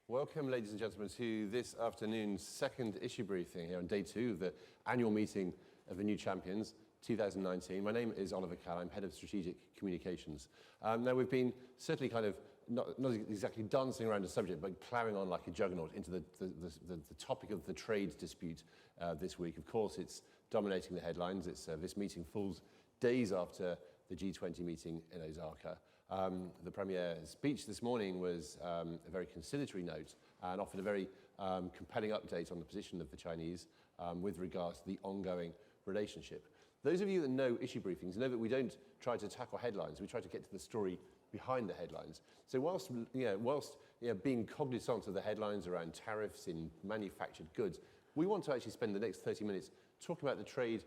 Welcome, ladies and gentlemen, to this afternoon's second issue briefing here on day 2 of the annual meeting of the New Champions 2019. My name is Oliver Cann. I'm Head of Strategic Communications. Now, we've been certainly kind of not exactly dancing around the subject, but ploughing on like a juggernaut into the topic of the trade dispute this week. Of course, it's dominating the headlines. It's this meeting falls days after the G20 meeting in Osaka. The Premier's speech this morning was a very conciliatory note and offered a very compelling update on the position of the Chinese with regards to the ongoing relationship. Those of you that know issue briefings know that we don't try to tackle headlines, we try to get to the story behind the headlines. So whilst being cognizant of the headlines around tariffs in manufactured goods, we want to actually spend the next 30 minutes talking about the trade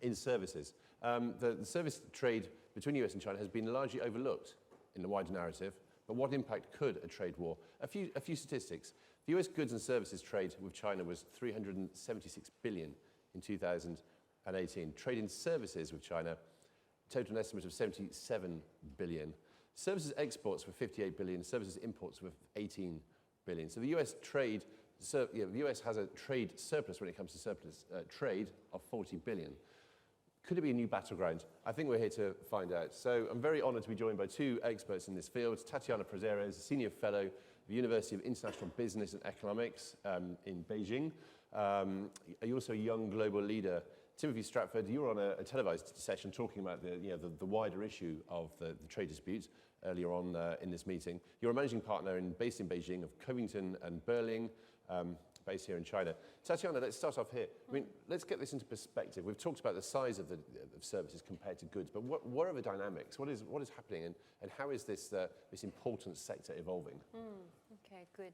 in services. The service trade between US and China has been largely overlooked in the wider narrative, but what impact could a trade war? A few statistics. The US goods and services trade with China was $376 billion in 2018. Trade in services with China, total estimate of $77 billion. Services exports were $58 billion, services imports were $18 billion. So the US the US has a trade surplus when it comes to surplus trade of $40 billion. Could it be a new battleground? I think we're here to find out. So I'm very honored to be joined by two experts in this field. Tatiana Prazeres, Senior Fellow at the University of International Business and Economics in Beijing. You're also a young global leader. Timothy Stratford, you were on a televised session talking about the wider issue of the trade dispute earlier on in this meeting. You're a managing partner based in Beijing of Covington and Burling, based here in China. Tatiana, let's start off here. I mean, let's get this into perspective. We've talked about the size of services compared to goods, but what are the dynamics? What is happening, and how is this important sector evolving? Okay, good.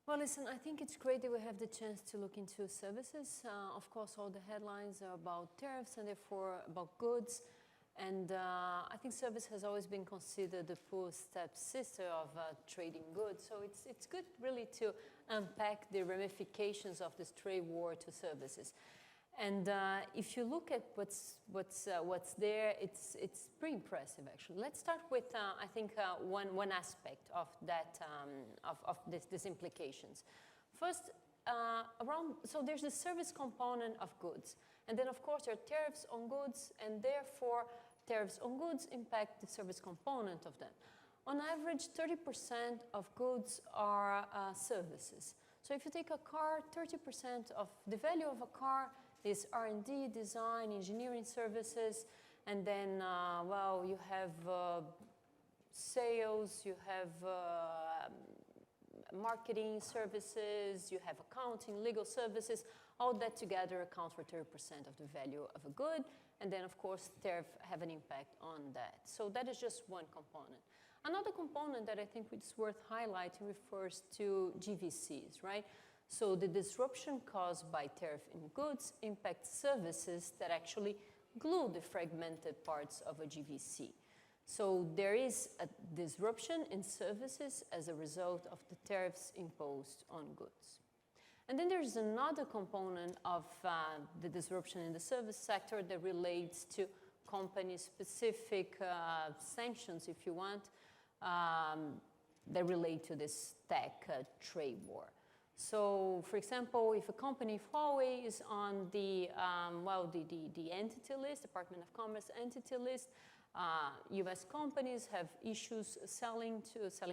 Well, listen, I think it's great that we have the chance to look into services. Of course, all the headlines are about tariffs and therefore about goods. And I think service has always been considered the full step sister of trading goods. So it's good really to unpack the ramifications of this trade war to services. And if you look at what's there, it's pretty impressive actually. Let's start with I think one aspect of that of these implications. First, so there's the service component of goods, and then of course there are tariffs on goods, and therefore tariffs on goods impact the service component of them. On average, 30% of goods are services. So if you take a car, 30% of the value of a car is R&D, design, engineering services, and then, well, you have sales, you have marketing services, you have accounting, legal services. All that together accounts for 30% of the value of a good, and then, of course, tariff have an impact on that. So that is just one component. Another component that I think is worth highlighting refers to GVCs, right? So the disruption caused by tariff in goods impacts services that actually glue the fragmented parts of a GVC. So there is a disruption in services as a result of the tariffs imposed on goods. And then there's another component of the disruption in the service sector that relates to company-specific sanctions, if you want, that relate to this tech trade war. So, for example, if a company, Huawei, is on the entity list, Department of Commerce entity list, U.S. companies have issues selling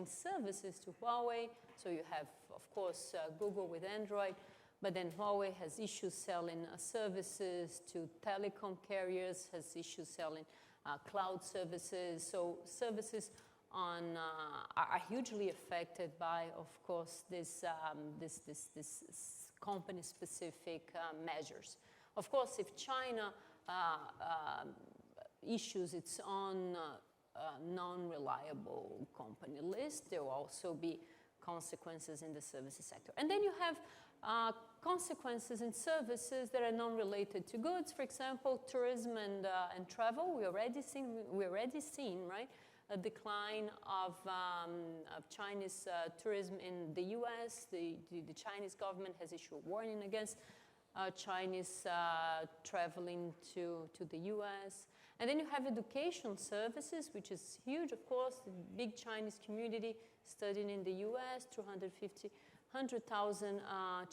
services to Huawei. So you have, of course, Google with Android, but then Huawei has issues selling services to telecom carriers, has issues selling cloud services. So services are hugely affected by, of course, this company-specific measures. Of course, if China issues its own non-reliable company list, there will also be consequences in the services sector. And then you have consequences in services that are non-related to goods. For example, tourism and travel. We already seen, right, a decline of Chinese tourism in the U.S. The Chinese government has issued a warning against Chinese traveling to the U.S. And then you have education services, which is huge, of course. The big Chinese community studying in the US, 100,000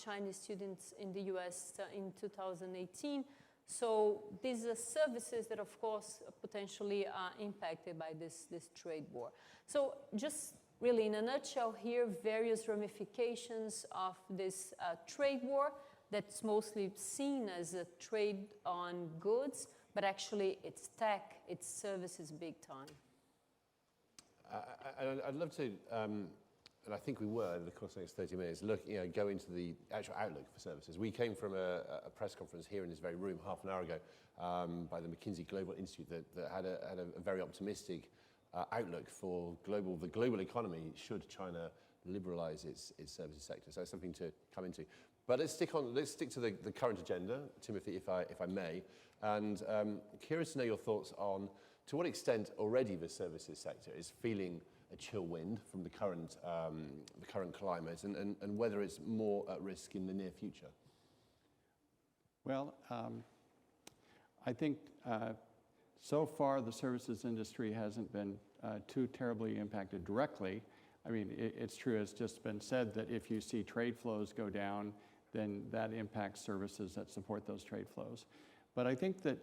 Chinese students in the US in 2018. So these are services that, of course, potentially are impacted by this trade war. So just really in a nutshell here, various ramifications of this trade war that's mostly seen as a trade on goods, but actually it's tech, it's services big time. I'd love to, and I think we were in the course of the next 30 minutes, go into the actual outlook for services. We came from a press conference here in this very room half an hour ago by the McKinsey Global Institute that had a very optimistic outlook for the global economy should China liberalize its services sector. So it's something to come into. But let's stick to the current agenda, Timothy, if I may. And curious to know your thoughts on to what extent already the services sector is feeling a chill wind from the current climate, and whether it's more at risk in the near future. Well, I think so far the services industry hasn't been too terribly impacted directly. I mean, it's true, it's just been said that if you see trade flows go down, then that impacts services that support those trade flows. But I think that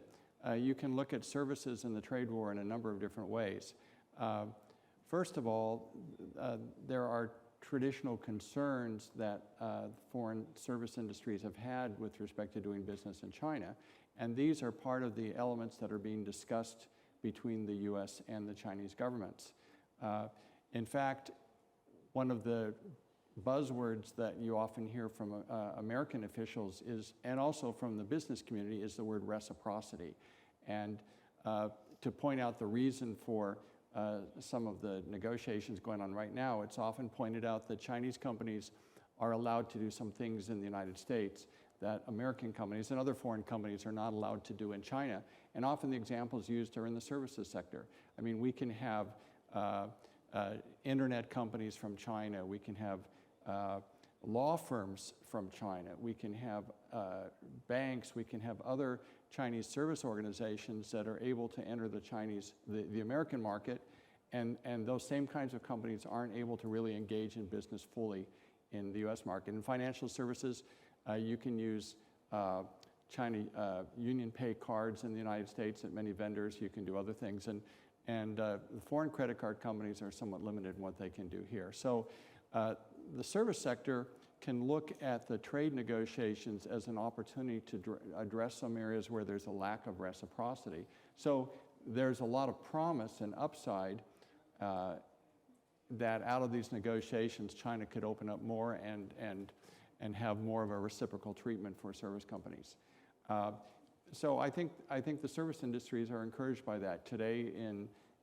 you can look at services in the trade war in a number of different ways. First of all, there are traditional concerns that foreign service industries have had with respect to doing business in China, and these are part of the elements that are being discussed between the US and the Chinese governments. In fact, one of the buzzwords that you often hear from American officials is, and also from the business community, is the word reciprocity. And to point out the reason for some of the negotiations going on right now, it's often pointed out that Chinese companies are allowed to do some things in the United States that American companies and other foreign companies are not allowed to do in China. And often the examples used are in the services sector. I mean, we can have internet companies from China, we can have law firms from China, we can have banks, we can have other Chinese service organizations that are able to enter the American market, and those same kinds of companies aren't able to really engage in business fully in the US market. In financial services, you can use China Union Pay cards in the United States at many vendors. You can do other things, and the foreign credit card companies are somewhat limited in what they can do here. So the service sector can look at the trade negotiations as an opportunity to address some areas where there's a lack of reciprocity. So there's a lot of promise and upside that out of these negotiations, China could open up more and have more of a reciprocal treatment for service companies. So I think the service industries are encouraged by that. Today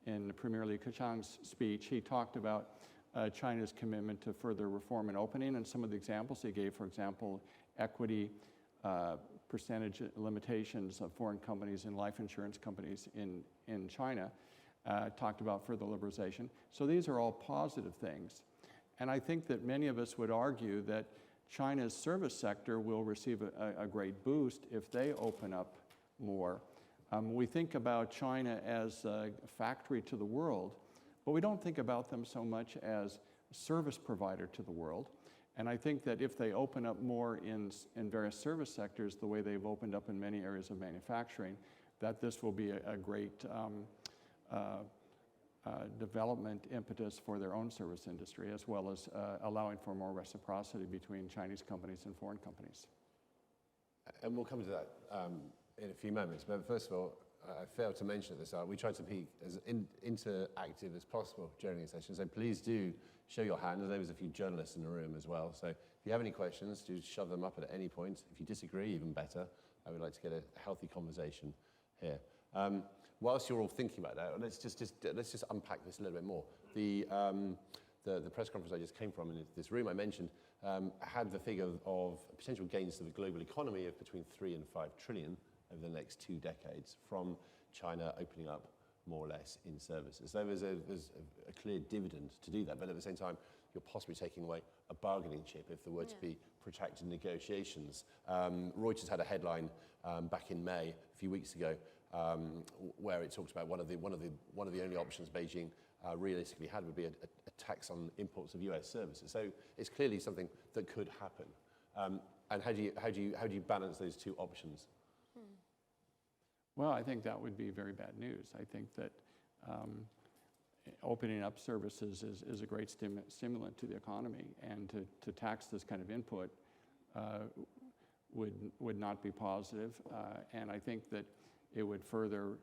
in Premier Li Keqiang's speech, he talked about China's commitment to further reform and opening, and some of the examples he gave, for example, equity percentage limitations of foreign companies and life insurance companies in China, talked about further liberalization. So these are all positive things. And I think that many of us would argue that China's service sector will receive a great boost if they open up more. We think about China as a factory to the world, but we don't think about them so much as a service provider to the world. And I think that if they open up more in various service sectors, the way they've opened up in many areas of manufacturing, that this will be a great development impetus for their own service industry, as well as allowing for more reciprocity between Chinese companies and foreign companies. And we'll come to that in a few moments. But first of all, I failed to mention at the start, we tried to be as interactive as possible during the session. So please do show your hand. There was a few journalists in the room as well. So if you have any questions, do shove them up at any point. If you disagree, even better. I would like to get a healthy conversation here. Whilst you're all thinking about that, let's just unpack this a little bit more. The press conference I just came from in this room I mentioned had the figure of potential gains to the global economy of between 3 and 5 trillion over the next 2 decades from China opening up more or less in services. So there's a clear dividend to do that, but at the same time, you're possibly taking away a bargaining chip if there were to be protracted negotiations. Reuters had a headline back in May, a few weeks ago, where it talked about one of the only options Beijing realistically had would be a tax on imports of US services. So it's clearly something that could happen. And how do you balance those two options? Well, I think that would be very bad news. I think that opening up services is a great stimulant to the economy, and to tax this kind of input would not be positive, and I think that it would further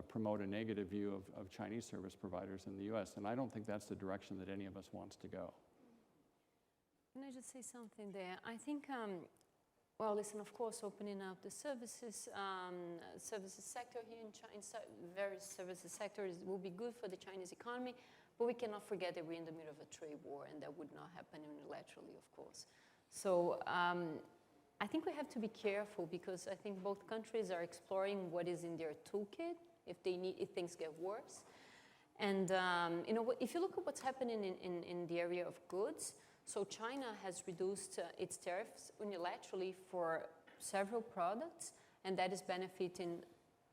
promote a negative view of Chinese service providers in the US, and I don't think that's the direction that any of us wants to go. Can I just say something there? I think, well, listen, of course, opening up the services sector here in China, various services sectors will be good for the Chinese economy, but we cannot forget that we're in the middle of a trade war, and that would not happen unilaterally, of course. So I think we have to be careful, because I think both countries are exploring what is in their toolkit if things get worse. And you know, if you look at what's happening in the area of goods, so China has reduced its tariffs unilaterally for several products, and that is benefiting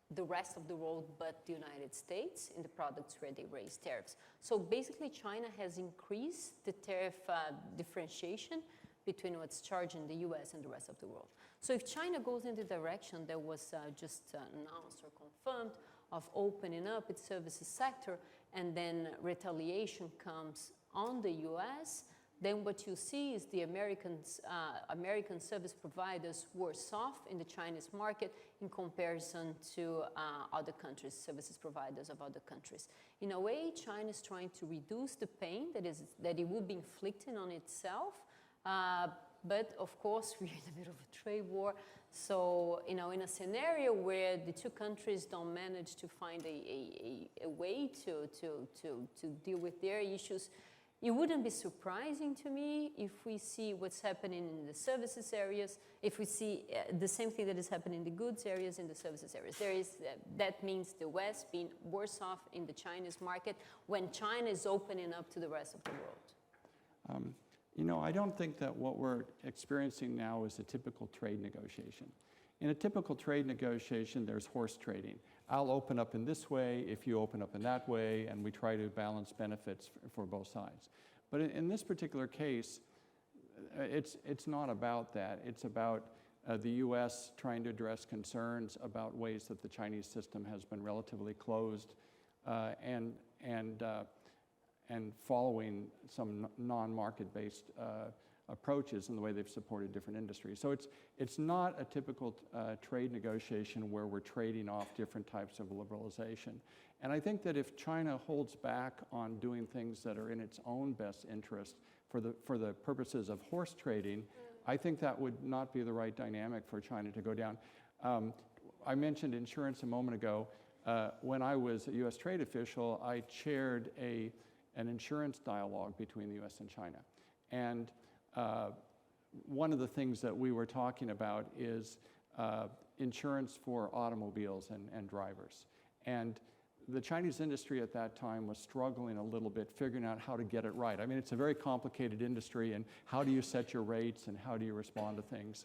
the rest of the world but the United States in the products where they raise tariffs. So basically China has increased the tariff differentiation between what's charged in the US and the rest of the world. So if China goes in the direction that was just announced or confirmed of opening up its services sector, and then retaliation comes on the US, then what you see is the American service providers worse off in the Chinese market in comparison to other countries, services providers of other countries. In a way, China is trying to reduce the pain that it would be inflicting on itself. But of course, we're in the middle of a trade war. So, you know, in a scenario where the two countries don't manage to find a way to deal with their issues, it wouldn't be surprising to me if we see what's happening in the services areas, if we see the same thing that is happening in the goods areas in the services areas. That means the West being worse off in the Chinese market when China is opening up to the rest of the world. You know, I don't think that what we're experiencing now is a typical trade negotiation. In a typical trade negotiation, there's horse trading. I'll open up in this way if you open up in that way, and we try to balance benefits for both sides. But in this particular case, it's not about that. It's about the US trying to address concerns about ways that the Chinese system has been relatively closed and following some non-market-based approaches in the way they've supported different industries. So it's not a typical trade negotiation where we're trading off different types of liberalization. And I think that if China holds back on doing things that are in its own best interest for the purposes of horse trading, I think that would not be the right dynamic for China to go down. I mentioned insurance a moment ago. When I was a US trade official, I chaired an insurance dialogue between the US and China. And one of the things that we were talking about is insurance for automobiles and drivers. And the Chinese industry at that time was struggling a little bit figuring out how to get it right. I mean, it's a very complicated industry, and how do you set your rates and how do you respond to things?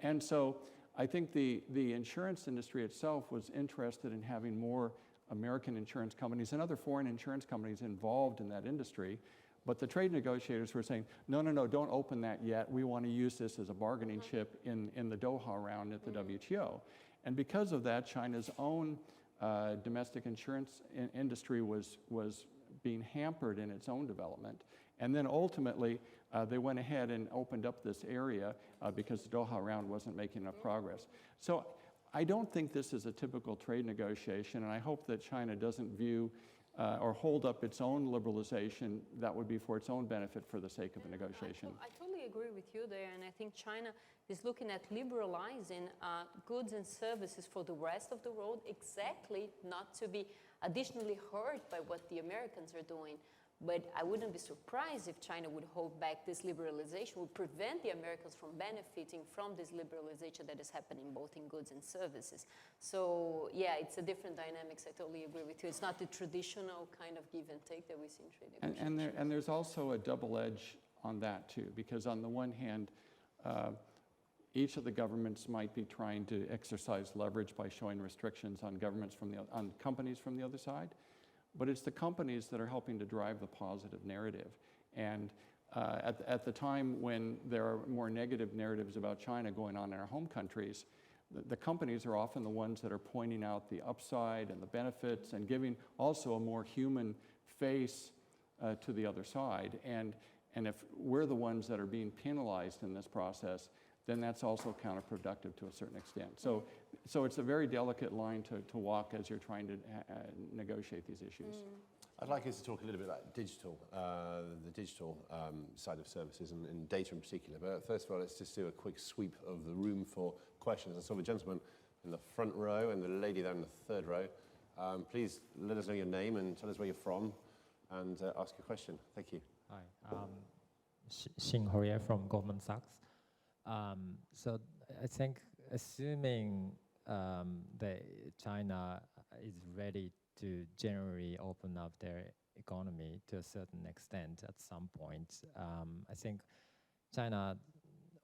And so I think the insurance industry itself was interested in having more American insurance companies and other foreign insurance companies involved in that industry. But the trade negotiators were saying, no, don't open that yet. We want to use this as a bargaining chip in the Doha round at the WTO. And because of that, China's own domestic insurance industry was being hampered in its own development. And then ultimately, they went ahead and opened up this area because the Doha round wasn't making enough progress. So I don't think this is a typical trade negotiation, and I hope that China doesn't view or hold up its own liberalization that would be for its own benefit for the sake of a negotiation. I totally agree with you there, and I think China is looking at liberalizing goods and services for the rest of the world, exactly not to be additionally hurt by what the Americans are doing. But I wouldn't be surprised if China would hold back this liberalization, would prevent the Americans from benefiting from this liberalization that is happening both in goods and services. So yeah, it's a different dynamics. I totally agree with you. It's not the traditional kind of give and take that we see in trade negotiations. And there's also a double edge on that too, because on the one hand, each of the governments might be trying to exercise leverage by showing restrictions on governments on companies from the other side. but it's the companies that are helping to drive the positive narrative. And at the time when there are more negative narratives about China going on in our home countries, the companies are often the ones that are pointing out the upside and the benefits and giving also a more human face to the other side. And if we're the ones that are being penalized in this process, then that's also counterproductive to a certain extent. So it's a very delicate line to walk as you're trying to negotiate these issues. I'd like us to talk a little bit about digital, the digital side of services and data in particular. But first of all, let's just do a quick sweep of the room for questions. I saw the gentleman in the front row and the lady there in the third row. Please let us know your name and tell us where you're from and ask your question. Thank you. Hi, Xing Horia from Goldman Sachs. So I think assuming that China is ready to generally open up their economy to a certain extent at some point, I think China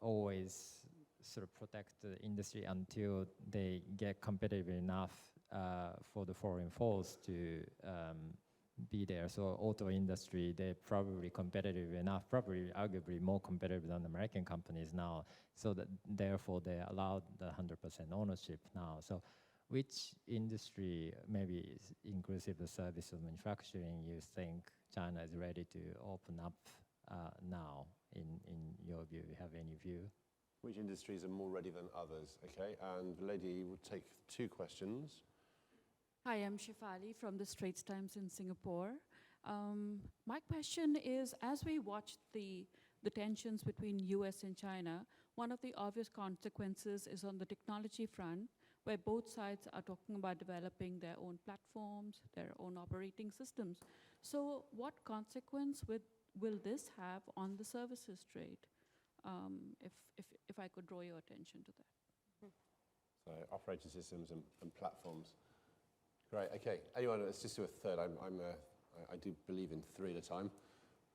always sort of protect the industry until they get competitive enough for the foreign force to be there. So auto industry, they're probably competitive enough, probably arguably more competitive than American companies now. So that therefore they allowed the 100% ownership now. So which industry, maybe inclusive the service of manufacturing, you think China is ready to open up now, in your view? You have any view? Which industries are more ready than others? Okay, and the lady will take two questions. Hi, I'm Shifali from the Straits Times in Singapore. My question is, as we watch the tensions between US and China, one of the obvious consequences is on the technology front, where both sides are talking about developing their own platforms, their own operating systems. So what consequence will this have on the services trade? If I could draw your attention to that. So operating systems and platforms. Great, okay. Anyone, let's just do a third. I do believe in three at a time.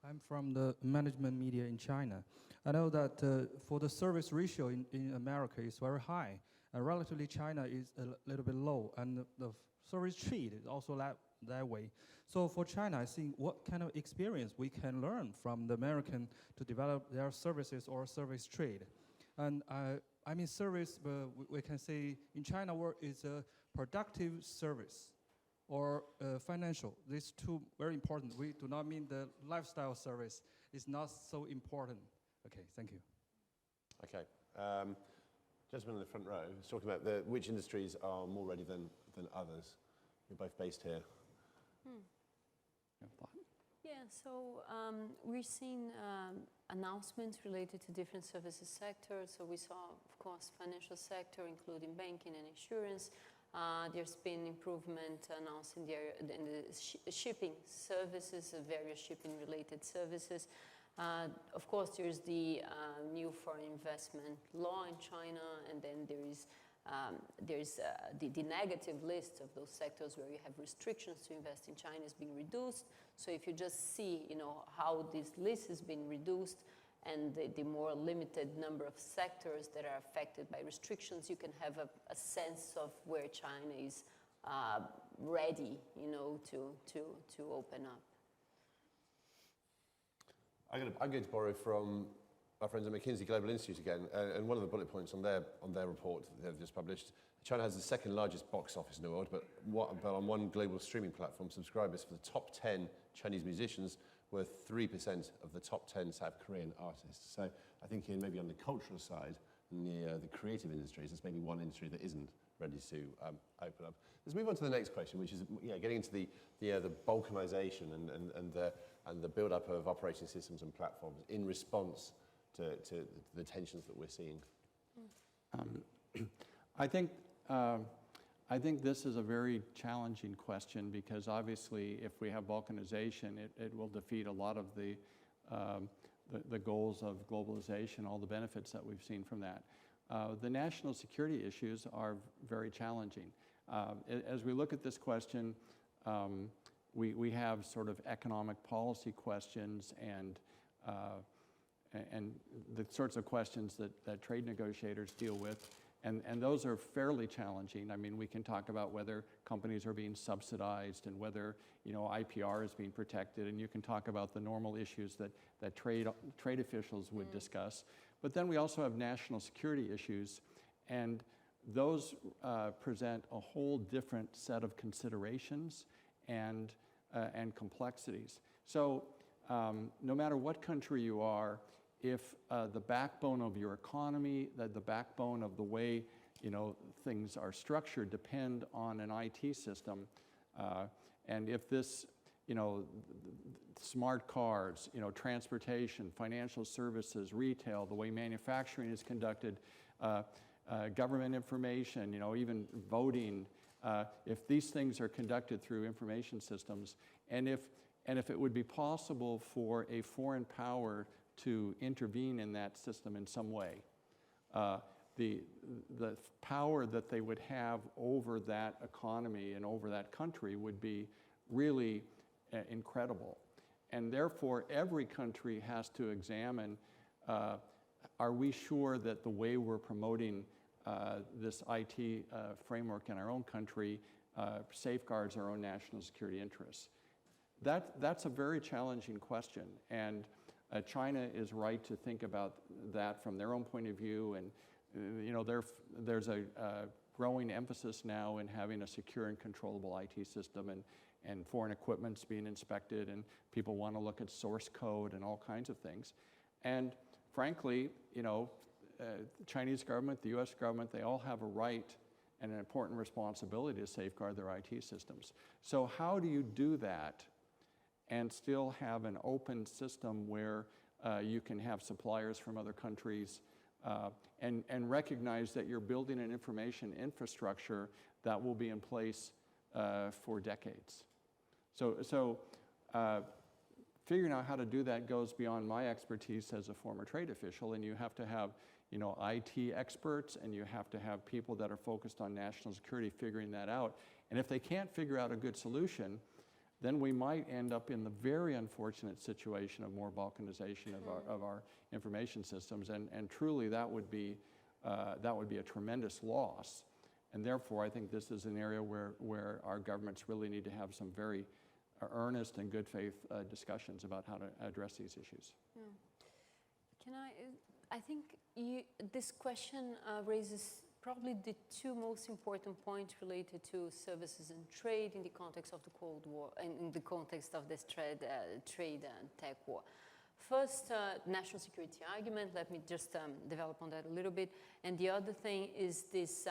I'm from the management media in China. I know that for the service ratio in America is very high, and relatively China is a little bit low, and the service trade is also that way. So for China, I think what kind of experience we can learn from the American to develop their services or service trade. And I mean service, we can say in China word is a productive service or financial. These two very important. We do not mean the lifestyle service is not so important. Okay, thank you. Okay. Gentleman in the front row is talking about which industries are more ready than others. You're both based here. Yeah, so we're seeing announcements related to different services sectors. So we saw, of course, financial sector, including banking and insurance. There's been improvement announced in the shipping services, various shipping-related services. Of course, there's the new foreign investment law in China, and then there's the negative list of those sectors where you have restrictions to invest in China is being reduced. So if you just see, how this list has been reduced and the more limited number of sectors that are affected by restrictions, you can have a sense of where China is ready, to open up. I'm going to borrow from our friends at McKinsey Global Institute again, and one of the bullet points on their report that they've just published, China has the second largest box office in the world, but on one global streaming platform, subscribers for the top 10 Chinese musicians were 3% of the top 10 South Korean artists. So I think maybe on the cultural side, in the creative industries, there's maybe one industry that isn't ready to open up. Let's move on to the next question, which is getting into the balkanization and the build-up of operating systems and platforms in response to the tensions that we're seeing. I think this is a very challenging question because obviously if we have balkanization, it will defeat a lot of the goals of globalization, all the benefits that we've seen from that. The national security issues are very challenging. As we look at this question, we have sort of economic policy questions and the sorts of questions that trade negotiators deal with. And those are fairly challenging. I mean, we can talk about whether companies are being subsidized and whether, you know, IPR is being protected, and you can talk about the normal issues that trade officials would discuss. But then we also have national security issues, and those present a whole different set of considerations and complexities. So no matter what country you are, if the backbone of your economy, the backbone of the way, you know, things are structured depend on an IT system, and if this, you know, smart cars, you know, transportation, financial services, retail, the way manufacturing is conducted, government information, you know, even voting, if these things are conducted through information systems, and if it would be possible for a foreign power to intervene in that system in some way, the power that they would have over that economy and over that country would be really incredible. And therefore, every country has to examine, are we sure that the way we're promoting this IT framework in our own country safeguards our own national security interests? That's a very challenging question, and China is right to think about that from their own point of view, and you know, there's a growing emphasis now in having a secure and controllable IT system, and foreign equipment's being inspected, and people want to look at source code and all kinds of things. And frankly, you know, the Chinese government, the US government, they all have a right and an important responsibility to safeguard their IT systems. So how do you do that and still have an open system where you can have suppliers from other countries and recognize that you're building an information infrastructure that will be in place for decades? So figuring out how to do that goes beyond my expertise as a former trade official, and you have to have, you know, IT experts, and you have to have people that are focused on national security figuring that out. And if they can't figure out a good solution, then we might end up in the very unfortunate situation of more balkanization of our information systems, and truly that would be a tremendous loss. And therefore, I think this is an area where our governments really need to have some very earnest and good faith discussions about how to address these issues. Yeah. Can I think this question raises probably the two most important points related to services and trade in the context of the Cold War and in the context of this trade and tech war. First, national security argument. Let me just develop on that a little bit. And the other thing is this,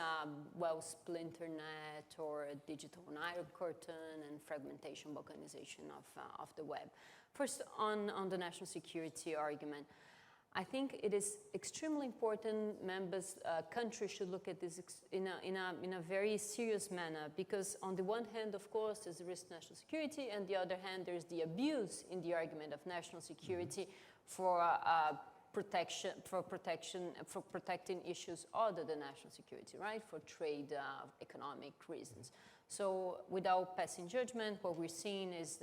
splinternet or digital iron curtain and fragmentation, balkanization of the web. First, on the national security argument. I think it is extremely important countries should look at this in a very serious manner, because on the one hand, of course, there's the risk to national security, and the other hand, there's the abuse in the argument of national security for protecting issues other than national security, right? For trade, economic reasons. So without passing judgment, what we're seeing is,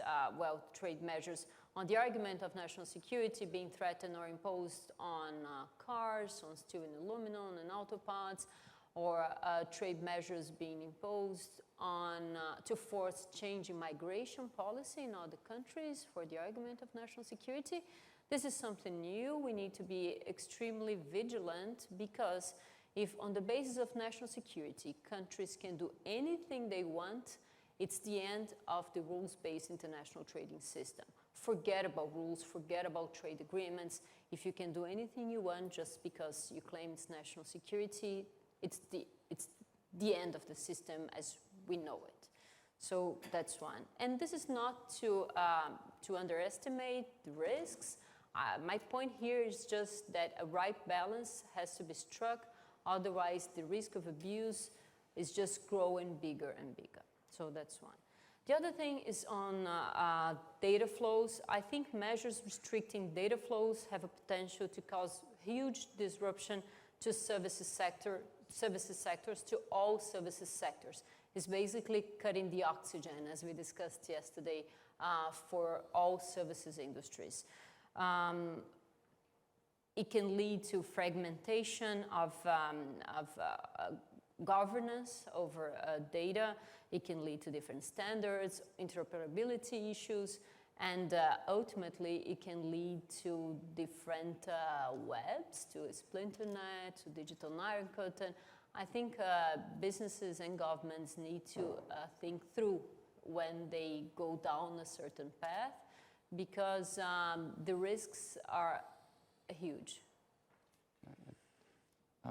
trade measures on the argument of national security being threatened or imposed on cars, on steel and aluminum and auto parts, or trade measures being imposed on to force change in migration policy in other countries for the argument of national security. This is something new. We need to be extremely vigilant, because if on the basis of national security, countries can do anything they want, it's the end of the rules-based international trading system. Forget about rules, forget about trade agreements. If you can do anything you want just because you claim it's national security, it's the end of the system as we know it. So that's one. And this is not to underestimate the risks. My point here is just that a right balance has to be struck. Otherwise, the risk of abuse is just growing bigger and bigger. So that's one. The other thing is on data flows. I think measures restricting data flows have a potential to cause huge disruption to services sectors, to all services sectors. It's basically cutting the oxygen, as we discussed yesterday, for all services industries. it can lead to fragmentation of governance over data. It can lead to different standards, interoperability issues, and ultimately it can lead to different webs, to a splinter net, to digital narcotine. I think businesses and governments need to think through when they go down a certain path, because the risks are huge.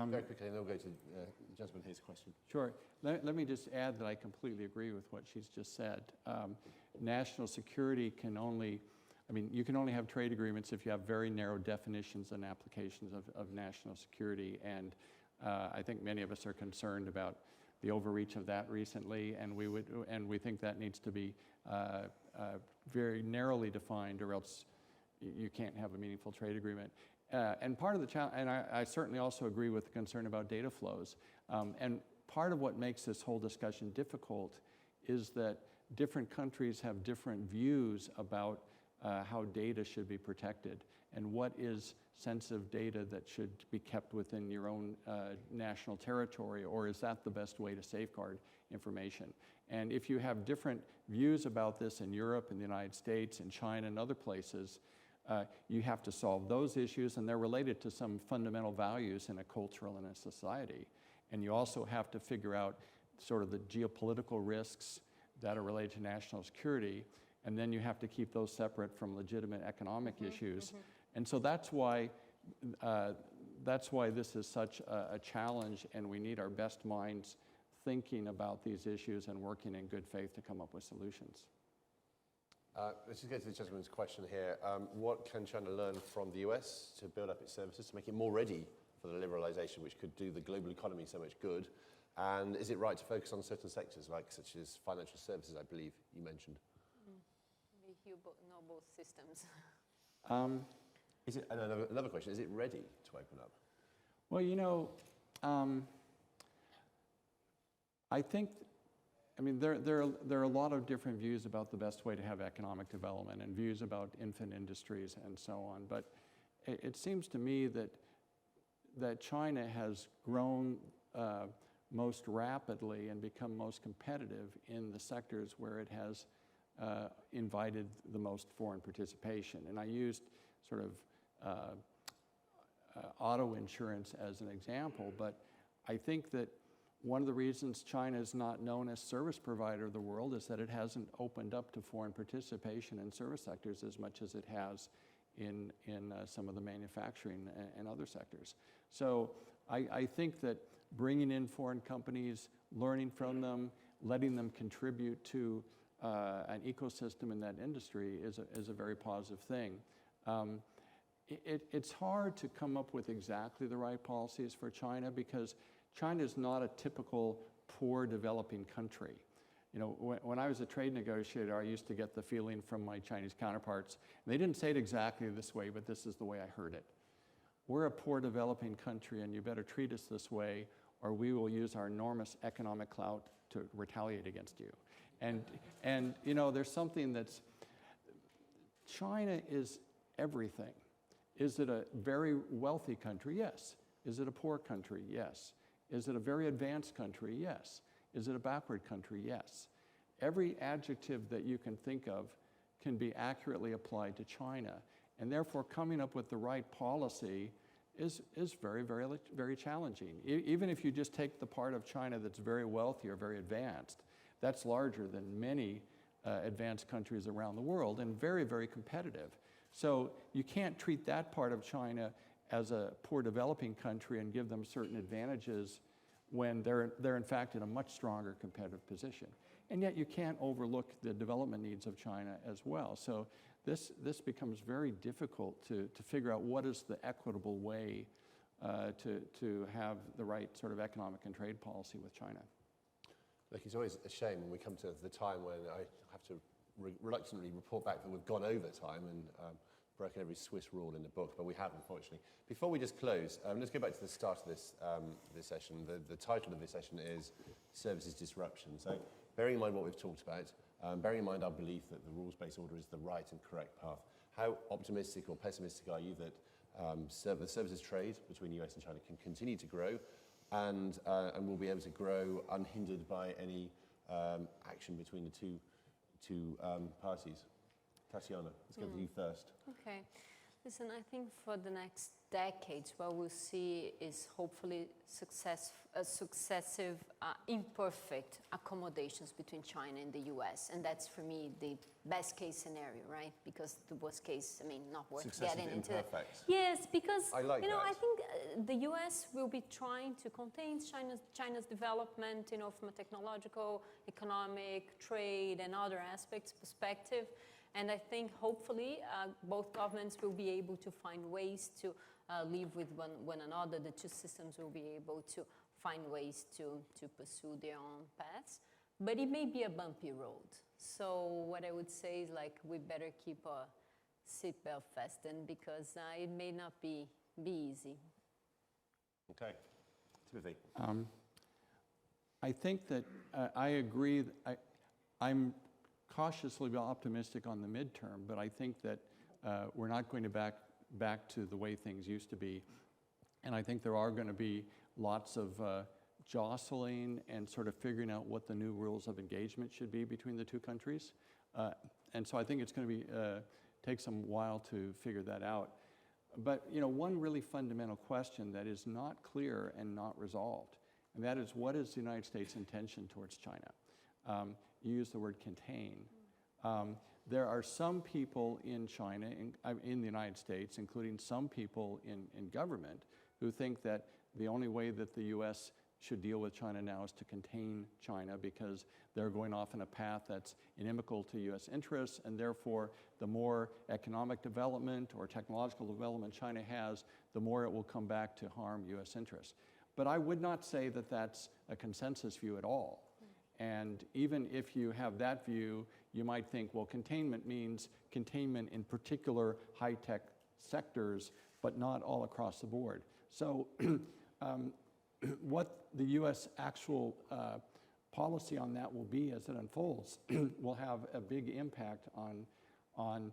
Very quickly, and then we'll go to the gentleman here's question. Sure. Let me just add that I completely agree with what she's just said. National security can only, I mean, you can only have trade agreements if you have very narrow definitions and applications of national security. And I think many of us are concerned about the overreach of that recently, and we think that needs to be very narrowly defined, or else you can't have a meaningful trade agreement. And part of the challenge, and I certainly also agree with the concern about data flows. And part of what makes this whole discussion difficult is that different countries have different views about how data should be protected and what is sensitive data that should be kept within your own national territory, or is that the best way to safeguard information? And if you have different views about this in Europe, in the United States, in China, and other places, you have to solve those issues, and they're related to some fundamental values in a cultural and a society. And you also have to figure out sort of the geopolitical risks that are related to national security, and then you have to keep those separate from legitimate economic issues. And so that's why this is such a challenge, and we need our best minds thinking about these issues and working in good faith to come up with solutions. Let's just go to the gentleman's question here. What can China learn from the US to build up its services to make it more ready for the liberalization, which could do the global economy so much good? And is it right to focus on certain sectors, like such as financial services, I believe you mentioned? You know both systems. Is it, and another question, is it ready to open up? Well, you know, I think, I mean, there are a lot of different views about the best way to have economic development and views about infant industries and so on. But it seems to me that China has grown most rapidly and become most competitive in the sectors where it has invited the most foreign participation. And I used sort of auto insurance as an example, but I think that one of the reasons China is not known as service provider of the world is that it hasn't opened up to foreign participation in service sectors as much as it has in some of the manufacturing and other sectors. So I think that bringing in foreign companies, learning from them, letting them contribute to an ecosystem in that industry is a very positive thing. It's hard to come up with exactly the right policies for China because China is not a typical poor developing country. You know, when I was a trade negotiator, I used to get the feeling from my Chinese counterparts, and they didn't say it exactly this way, but this is the way I heard it. We're a poor developing country, and you better treat us this way, or we will use our enormous economic clout to retaliate against you. And you know, there's something that's, China is everything. Is it a very wealthy country? Yes. Is it a poor country? Yes. Is it a very advanced country? Yes. Is it a backward country? Yes. Every adjective that you can think of can be accurately applied to China. And therefore, coming up with the right policy is very, very, very challenging. Even if you just take the part of China that's very wealthy or very advanced, that's larger than many advanced countries around the world and very, very competitive. So you can't treat that part of China as a poor developing country and give them certain advantages when they're in fact in a much stronger competitive position. And yet you can't overlook the development needs of China as well. So this becomes very difficult to figure out what is the equitable way to have the right sort of economic and trade policy with China. Look, it's always a shame when we come to the time when I have to reluctantly report back that we've gone over time and broken every Swiss rule in the book, but we have, unfortunately. Before we just close, let's go back to the start of this session. The title of this session is Services Disruption. So bearing in mind what we've talked about, bearing in mind our belief that the rules-based order is the right and correct path, how optimistic or pessimistic are you that the services trade between the US and China can continue to grow, and will be able to grow unhindered by any action between the two parties. Tatiana, let's go to you first. Okay. Listen, I think for the next decades, what we'll see is hopefully successive imperfect accommodations between China and the US. And that's, for me, the best case scenario, right? Because the worst case, I mean, not worth getting into. Imperfect. Yes, because, I like you know, that. I think the US will be trying to contain China's development, you know, from a technological, economic, trade, and other aspects perspective. And I think hopefully both governments will be able to find ways to live with one another. The two systems will be able to find ways to pursue their own paths. But it may be a bumpy road. So what I would say is, like, we better keep our seatbelt fastened, because it may not be easy. Okay. Timothy. I think that I agree. I'm cautiously optimistic on the midterm, but I think that we're not going to back to the way things used to be. And I think there are going to be lots of jostling and sort of figuring out what the new rules of engagement should be between the two countries. And so I think it's going to be take some while to figure that out. But, you know, one really fundamental question that is not clear and not resolved, and that is, what is the United States' intention towards China? You use the word contain. There are some people in China, in the United States, including some people in government, who think that the only way that the US should deal with China now is to contain China, because they're going off in a path that's inimical to US interests, and therefore the more economic development or technological development China has, the more it will come back to harm US interests. But I would not say that that's a consensus view at all. And even if you have that view, you might think, well, containment means containment in particular high-tech sectors, but not all across the board. So what the US actual policy on that will be as it unfolds will have a big impact on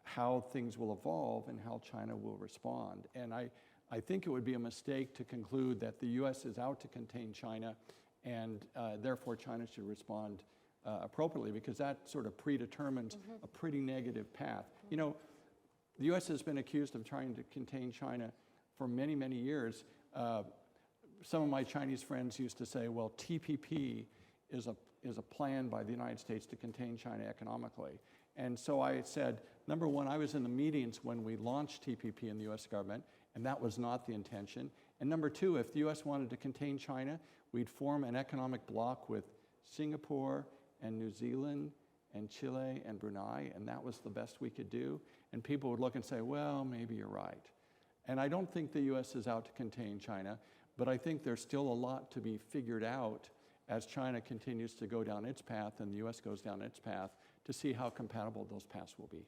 how things will evolve and how China will respond. And I think it would be a mistake to conclude that the US is out to contain China, and therefore China should respond appropriately, because that sort of predetermines a pretty negative path. You know, the US has been accused of trying to contain China for many, many years. Some of my Chinese friends used to say, well, TPP is a plan by the United States to contain China economically. And so I said, number one, I was in the meetings when we launched TPP in the US government, and that was not the intention. And number two, if the US wanted to contain China, we'd form an economic bloc with Singapore and New Zealand and Chile and Brunei, and that was the best we could do. And people would look and say, well, maybe you're right. And I don't think the US is out to contain China, but I think there's still a lot to be figured out as China continues to go down its path and the US goes down its path, to see how compatible those paths will be.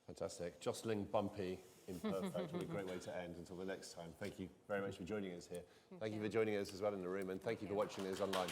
Fantastic. Jostling, bumpy, imperfect would be a great way to end. Until the next time, thank you very much for joining us here. Thank you for joining us as well in the room, and thank you for watching us online.